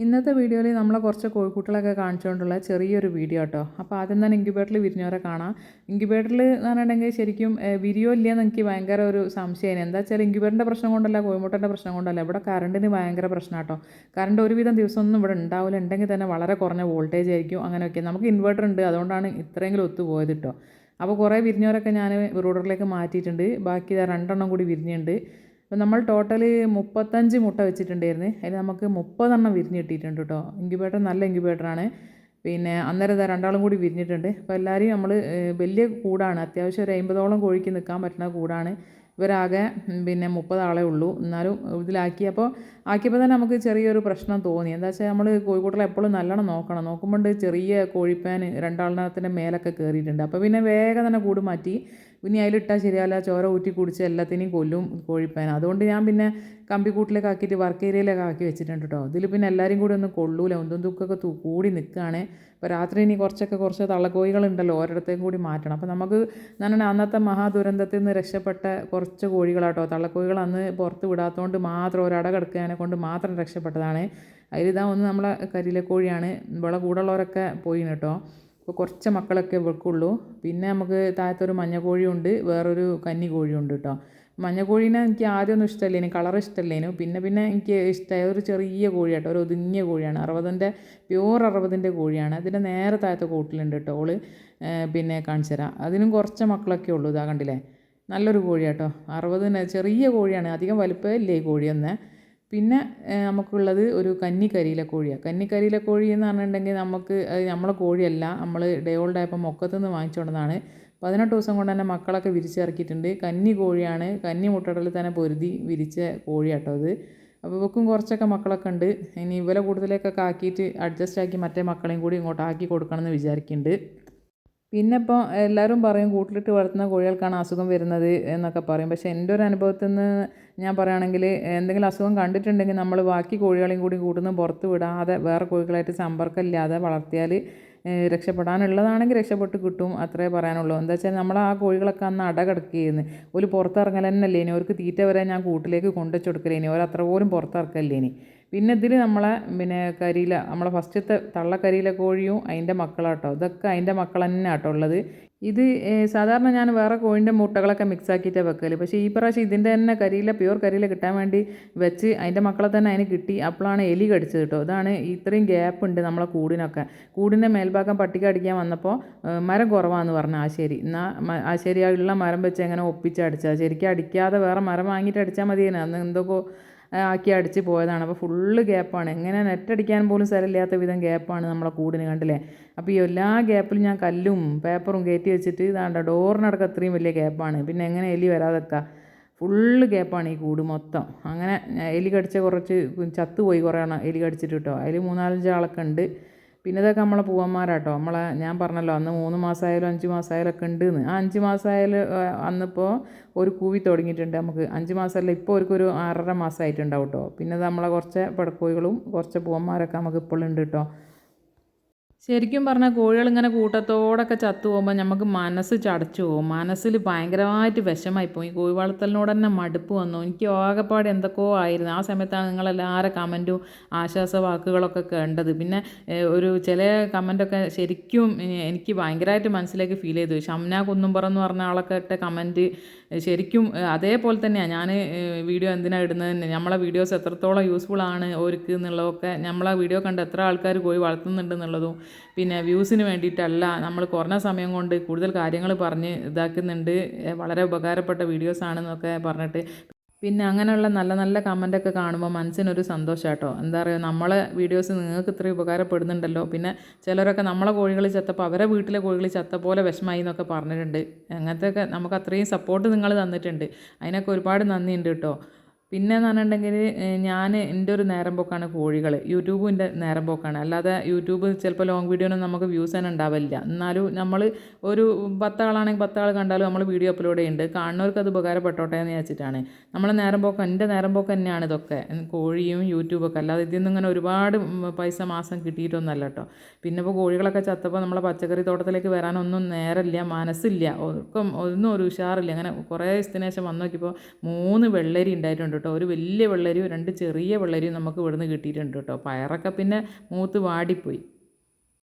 ഇന്നത്തെ വീഡിയോയിൽ നമ്മളെ കുറച്ച് കോഴിക്കുട്ടികളൊക്കെ കാണിച്ചുകൊണ്ടുള്ള ചെറിയൊരു വീഡിയോ കേട്ടോ. അപ്പോൾ ആദ്യം തന്നെ ഇൻക്യുബേറ്ററിൽ വിരിഞ്ഞവരെ കാണാം. ഇൻക്യുബേറ്ററിൽ എന്ന് പറഞ്ഞിട്ടുണ്ടെങ്കിൽ ശരിക്കും വിരിയോ ഇല്ലയെന്ന് എനിക്ക് ഭയങ്കര ഒരു സംശയമാണ്. എന്താ വെച്ചാൽ ഇൻക്യുബേറ്ററിൻ്റെ പ്രശ്നം കൊണ്ടല്ല, കോഴിമുട്ടൻ്റെ പ്രശ്നം കൊണ്ടല്ല, ഇവിടെ കറണ്ടിന് ഭയങ്കര പ്രശ്നം കേട്ടോ. കറണ്ട് ഒരുവിധം ദിവസമൊന്നും ഇവിടെ ഉണ്ടാവില്ല, ഉണ്ടെങ്കിൽ തന്നെ വളരെ കുറഞ്ഞ വോൾട്ടേജ് ആയിരിക്കും. അങ്ങനെയൊക്കെ നമുക്ക് ഇൻവെർട്ടർ ഉണ്ട്, അതുകൊണ്ടാണ് ഇത്രയെങ്കിലും ഒത്തുപോയത് കേട്ടോ. അപ്പോൾ കുറേ വിരിഞ്ഞവരൊക്കെ ഞാൻ റൂഡറിലേക്ക് മാറ്റിയിട്ടുണ്ട്. ബാക്കി 2 കൂടി വിരിഞ്ഞുണ്ട്. അപ്പോൾ നമ്മൾ ടോട്ടൽ 35 മുട്ട വെച്ചിട്ടുണ്ടായിരുന്നു. അതിൽ നമുക്ക് 30 വിരിഞ്ഞ് കിട്ടിയിട്ടുണ്ട് കേട്ടോ. ഇൻക്യുബേറ്റർ നല്ല ഇൻക്യുബേറ്ററാണ്. പിന്നെ അന്നേരം 2 കൂടി വിരിഞ്ഞിട്ടുണ്ട്. അപ്പോൾ എല്ലാവരെയും നമ്മൾ വലിയ കൂടാണ്, അത്യാവശ്യം ഒരു 50ഓളം കോഴിക്ക് നിൽക്കാൻ പറ്റുന്ന കൂടാണ്. ഇവരാകെ പിന്നെ 30 ആളേ ഉള്ളൂ. എന്നാലും ഇതിലാക്കിയപ്പോൾ തന്നെ നമുക്ക് ചെറിയൊരു പ്രശ്നം തോന്നി. എന്താ വെച്ചാൽ നമ്മൾ കോഴിക്കൂട്ടിൽ എപ്പോഴും നല്ലോണം നോക്കണം. നോക്കുമ്പോൾ ചെറിയ കോഴിപ്പാൻ 2 മേലൊക്കെ കയറിയിട്ടുണ്ട്. അപ്പോൾ പിന്നെ വേഗം തന്നെ കൂട് മാറ്റി. ഇനി അതിലിട്ടാൽ ശരിയല്ല, ചോര ഊറ്റി കുടിച്ച് എല്ലാത്തിനെയും കൊല്ലും കോഴിപ്പാൻ. അതുകൊണ്ട് ഞാൻ പിന്നെ കമ്പിക്കൂട്ടിലേക്ക് ആക്കിയിട്ട് വർക്ക് ഏരിയയിലേക്ക് ആക്കി വെച്ചിട്ടുണ്ട് കേട്ടോ. ഇതിൽ പിന്നെ എല്ലാവരും കൂടി ഒന്നും കൊള്ളൂല, ഒന്തൊക്കെ കൂടി നിൽക്കുകയാണ്. അപ്പോൾ രാത്രി ഇനി കുറച്ച് തള്ളക്കോഴികളുണ്ടല്ലോ, ഓരോരുത്തേക്കും കൂടി മാറ്റണം. അപ്പോൾ നമുക്ക് എന്നാണ് അന്നത്തെ മഹാദുരന്തത്തിൽ നിന്ന് രക്ഷപ്പെട്ട കുറച്ച് കോഴികളാട്ടോ. തള്ളക്കോഴികൾ അന്ന് പുറത്ത് വിടാത്തതുകൊണ്ട് മാത്രം ഒരട കിടക്കാനെ കൊണ്ട് മാത്രം രക്ഷപ്പെട്ടതാണ്. അതിലിതാ ഒന്ന് നമ്മളെ കരിയില കോഴിയാണ്. ഇവിടെ കൂടുള്ളവരൊക്കെ പോയിന് കേട്ടോ. അപ്പോൾ കുറച്ച് മക്കളൊക്കെ ഇവർക്കുള്ളൂ. പിന്നെ നമുക്ക് താഴത്തൊരു മഞ്ഞ കോഴിയുണ്ട്, വേറൊരു കന്നി കോഴിയുണ്ട് കേട്ടോ. മഞ്ഞ കോഴീനെ എനിക്ക് ആദ്യമൊന്നും ഇഷ്ടമല്ലേനു, കളർ ഇഷ്ടമല്ലേനു. പിന്നെ എനിക്ക് ഇഷ്ടമായ ഒരു ചെറിയ കോഴി കേട്ടോ, ഒരു ഒതുങ്ങിയ കോഴിയാണ്. 60 പ്യൂർ 60 കോഴിയാണ്. അതിൻ്റെ നേരെ താഴത്തെ കൂട്ടിലുണ്ട് കേട്ടോ. ഓള് പിന്നെ കാണിച്ചു തരാം. അതിനും കുറച്ച് മക്കളൊക്കെ ഉള്ളൂ. ഇതാ കണ്ടില്ലേ, നല്ലൊരു കോഴി കേട്ടോ. 60 ചെറിയ കോഴിയാണ്, അധികം വലുപ്പമില്ലേ ഈ കോഴിയൊന്ന്. പിന്നെ നമുക്കുള്ളത് ഒരു കരിയില കോഴിയാണ്. കരിയില കോഴി എന്ന് പറഞ്ഞിട്ടുണ്ടെങ്കിൽ നമുക്ക് നമ്മളെ കോഴിയല്ല, നമ്മൾ ഡേ ഓൾഡ് ആയപ്പോൾ മൊക്കത്തുനിന്ന് വാങ്ങിച്ചുകൊണ്ടതാണ്. 18 ദിവസം കൊണ്ട് തന്നെ മക്കളൊക്കെ വിരിച്ചിറക്കിയിട്ടുണ്ട്. കന്നി കോഴിയാണ്, കന്നി മുട്ടകളിൽ തന്നെ പൊരുതി വിരിച്ച കോഴിയാട്ടോ അത്. അപ്പോൾ ഇവക്കും കുറച്ചൊക്കെ മക്കളൊക്കെ ഉണ്ട്. ഇനി ഇവരെ കൂടുതലേക്കൊക്കെ ആക്കിയിട്ട് അഡ്ജസ്റ്റ് ആക്കി മറ്റേ മക്കളെയും കൂടി ഇങ്ങോട്ട് ആക്കി കൊടുക്കണമെന്ന് വിചാരിക്കുന്നുണ്ട്. പിന്നെ ഇപ്പോൾ എല്ലാവരും പറയും കൂട്ടിലിട്ട് വളർത്തുന്ന കോഴികൾക്കാണ് അസുഖം വരുന്നത് എന്നൊക്കെ പറയും. പക്ഷേ എൻ്റെ ഒരു അനുഭവത്തിൽ നിന്ന് ഞാൻ പറയുകയാണെങ്കിൽ എന്തെങ്കിലും അസുഖം കണ്ടിട്ടുണ്ടെങ്കിൽ നമ്മൾ ബാക്കി കോഴികളെയും കൂടി കൂട്ടുന്ന പുറത്ത് വിടാതെ വേറെ കോഴികളായിട്ട് സമ്പർക്കമില്ലാതെ വളർത്തിയാൽ രക്ഷപ്പെടാനുള്ളതാണെങ്കിൽ രക്ഷപ്പെട്ട് കിട്ടും, അത്രേ പറയാനുള്ളൂ. എന്താ വെച്ചാൽ നമ്മൾ ആ കോഴികളൊക്കെ അന്ന് അടകിടക്കുകയായിരുന്നു. ഒരു പുറത്തിറങ്ങൽ തന്നെ അല്ലേ ഇനി, അവർക്ക് തീറ്റ വരെ ഞാൻ കൂട്ടിലേക്ക് കൊണ്ടുവച്ച് കൊടുക്കലേനി, അവരത്ര പോലും പുറത്തിറക്കല്ലേനി. പിന്നെ ഇതിൽ നമ്മളെ നമ്മളെ ഫസ്റ്റത്തെ തള്ളക്കരിയില കോഴിയും അതിൻ്റെ മക്കളാട്ടോ. ഇതൊക്കെ അതിൻ്റെ മക്കൾ തന്നെ ആട്ടോ ഉള്ളത്. ഇത് സാധാരണ ഞാൻ വേറെ കോഴിൻ്റെ മുട്ടകളൊക്കെ മിക്സ് ആക്കിയിട്ടാണ് വെക്കൽ. പക്ഷേ ഈ പ്രാവശ്യം ഇതിൻ്റെ തന്നെ പ്യൂർ കരിയില കിട്ടാൻ വേണ്ടി വെച്ച് അതിൻ്റെ മക്കളെ തന്നെ അതിന് കിട്ടി. അപ്പോഴാണ് എലി കടിച്ചത് കേട്ടോ. ഇതാണ് ഇത്രയും ഗ്യാപ്പ് ഉണ്ട് നമ്മളെ കൂടിനൊക്കെ. കൂടിൻ്റെ മേൽഭാഗം പട്ടിക അടിക്കാൻ വന്നപ്പോൾ മരം കുറവാന്ന് പറഞ്ഞു ആശേരി. എന്നാൽ ആശേരി ഉള്ള മരം വെച്ച് എങ്ങനെ ഒപ്പിച്ചടിച്ചാൽ, ശരിക്കും അടിക്കാതെ വേറെ മരം വാങ്ങിയിട്ട് അടിച്ചാൽ മതിയേനെ. അന്ന് എന്തൊക്കെ ആക്കി അടിച്ച് പോയതാണ്. അപ്പോൾ ഫുള്ള് ഗ്യാപ്പാണ്, എങ്ങനെ നെറ്റടിക്കാൻ പോലും സ്ഥലമില്ലാത്ത വിധം ഗ്യാപ്പാണ് നമ്മളെ കൂടിന്, കണ്ടില്ലേ. അപ്പോൾ ഈ എല്ലാ ഗ്യാപ്പിലും ഞാൻ കല്ലും പേപ്പറും കയറ്റി വെച്ചിട്ട് ഇതാണ്ട ഡോറിനടക്കം അത്രയും വലിയ ഗ്യാപ്പാണ്. പിന്നെ എങ്ങനെ എലി വരാതെക്കുക, ഫുള്ള് ഗ്യാപ്പാണ് ഈ കൂട് മൊത്തം. അങ്ങനെ എലി കടിച്ച കുറച്ച് ചത്തുപോയി, കുറേ എലി കടിച്ചിട്ട് കേട്ടോ. അതിൽ 3-4 ആളൊക്കെ ഉണ്ട്. പിന്നെ ഇതൊക്കെ നമ്മളെ പൂവന്മാരാട്ടോ. ഞാൻ പറഞ്ഞല്ലോ അന്ന് 3 മാസമായാലും 5 മാസമായാലും ഒക്കെ ഉണ്ട് എന്ന്. ആ 5 മാസമായാലും അന്നിപ്പോൾ ഒരു കൂവി തുടങ്ങിയിട്ടുണ്ട്. നമുക്ക് 5 മാസമല്ല, ഇപ്പോൾ ഒരു 6.5 മാസമായിട്ടുണ്ടാവും കേട്ടോ. പിന്നെ നമ്മളെ കുറച്ച് പെടക്കോഴികളും കുറച്ച് പൂവന്മാരൊക്കെ നമുക്ക് ഇപ്പോഴും ഉണ്ട് കേട്ടോ. ശരിക്കും പറഞ്ഞാൽ കോഴികളിങ്ങനെ കൂട്ടത്തോടൊക്കെ ചത്തു പോകുമ്പോൾ നമുക്ക് മനസ്സ് ചടച്ചു പോകും. മനസ്സിൽ ഭയങ്കരമായിട്ട് വിഷമായിപ്പോയി. ഈ കോഴി വളർത്തലിനോട് തന്നെ മടുപ്പ് വന്നു. എനിക്ക് ആകെപ്പാട് എന്തൊക്കെയോ ആയിരുന്നു. ആ സമയത്താണ് നിങ്ങളെല്ലാവരും കമൻറ്റും ആശ്വാസ വാക്കുകളൊക്കെ കണ്ടത്. പിന്നെ ഒരു ചില കമൻറ്റൊക്കെ ശരിക്കും എനിക്ക് ഭയങ്കരമായിട്ട് മനസ്സിലേക്ക് ഫീൽ ചെയ്തു. ഷംന കുന്നുംപുറം എന്ന് പറഞ്ഞ ആളൊക്കെ ഇട്ട കമൻറ്റ് ശരിക്കും അതേപോലെ തന്നെയാണ്. ഞാൻ വീഡിയോ എന്തിനാണ് ഇടുന്നത്, നമ്മളെ വീഡിയോസ് എത്രത്തോളം യൂസ്ഫുൾ ആണ് അവർക്ക് എന്നുള്ളതൊക്കെ, നമ്മളെ വീഡിയോ കണ്ട് എത്ര ആൾക്കാർ കോഴി വളർത്തുന്നുണ്ടെന്നുള്ളതും, പിന്നെ വ്യൂസിന് വേണ്ടിയിട്ടല്ല, നമ്മൾ കുറഞ്ഞ സമയം കൊണ്ട് കൂടുതൽ കാര്യങ്ങൾ പറഞ്ഞ് ഇതാക്കുന്നുണ്ട്, വളരെ ഉപകാരപ്പെട്ട വീഡിയോസാണെന്നൊക്കെ പറഞ്ഞിട്ട്. പിന്നെ അങ്ങനെയുള്ള നല്ല നല്ല കമൻറ്റൊക്കെ കാണുമ്പോൾ മനസ്സിനൊരു സന്തോഷം കേട്ടോ. എന്താ പറയുക, നമ്മളെ വീഡിയോസ് നിങ്ങൾക്ക് ഇത്രയും ഉപകാരപ്പെടുന്നുണ്ടല്ലോ. പിന്നെ ചിലരൊക്കെ നമ്മളെ കോഴികൾ ചത്തപ്പോൾ അവരെ വീട്ടിലെ കോഴികൾ ചത്ത പോലെ വിഷമായി എന്നൊക്കെ പറഞ്ഞിട്ടുണ്ട്. അങ്ങനത്തെയൊക്കെ നമുക്ക് അത്രയും സപ്പോർട്ട് നിങ്ങൾ തന്നിട്ടുണ്ട്, അതിനൊക്കെ ഒരുപാട് നന്ദിയുണ്ട് കേട്ടോ. പിന്നെ എന്ന് പറഞ്ഞിട്ടുണ്ടെങ്കിൽ ഞാൻ എൻ്റെ ഒരു നേരം പോക്കാണ് കോഴികൾ. യൂട്യൂബും എൻ്റെ നേരം പോക്കാണ്. അല്ലാതെ യൂട്യൂബ് ചിലപ്പോൾ ലോങ് വീഡിയോനൊന്നും നമുക്ക് വ്യൂസ് തന്നെ ഉണ്ടാവില്ല. എന്നാലും നമ്മൾ ഒരു 10 ആളാണെങ്കിൽ 10 ആൾ കണ്ടാലും നമ്മൾ വീഡിയോ അപ്ലോഡ് ചെയ്യുന്നുണ്ട്. കാണുന്നവർക്ക് അത് ഉപകാരപ്പെട്ടോട്ടെ എന്ന് വെച്ചിട്ടാണ്. നമ്മളെ നേരം പോക്ക്, എൻ്റെ നേരം പോക്ക് തന്നെയാണ് ഇതൊക്കെ, കോഴിയും യൂട്യൂബൊക്കെ. അല്ലാതെ ഇതിൽ നിന്ന് ഇങ്ങനെ ഒരുപാട് പൈസ മാസം കിട്ടിയിട്ടൊന്നുമല്ല കേട്ടോ. പിന്നെ ഇപ്പോൾ കോഴികളൊക്കെ ചത്തപ്പോൾ നമ്മളെ പച്ചക്കറി തോട്ടത്തിലേക്ക് വരാനൊന്നും നേരമില്ല, മനസ്സില്ല, ഒന്നും ഒരു ഉഷാറില്ല. അങ്ങനെ കുറേ ദിവസത്തിന് ശേഷം വന്ന് നോക്കിയപ്പോൾ 3 വെള്ളരി ഉണ്ടായിട്ടുണ്ട് കേട്ടോ. ഒരു വലിയ വെള്ളരിയും 2 ചെറിയ വെള്ളരിയും നമുക്ക് ഇവിടുന്ന് കിട്ടിയിട്ടുണ്ട് കേട്ടോ. പയറൊക്കെ പിന്നെ മൂത്ത് വാടിപ്പോയി.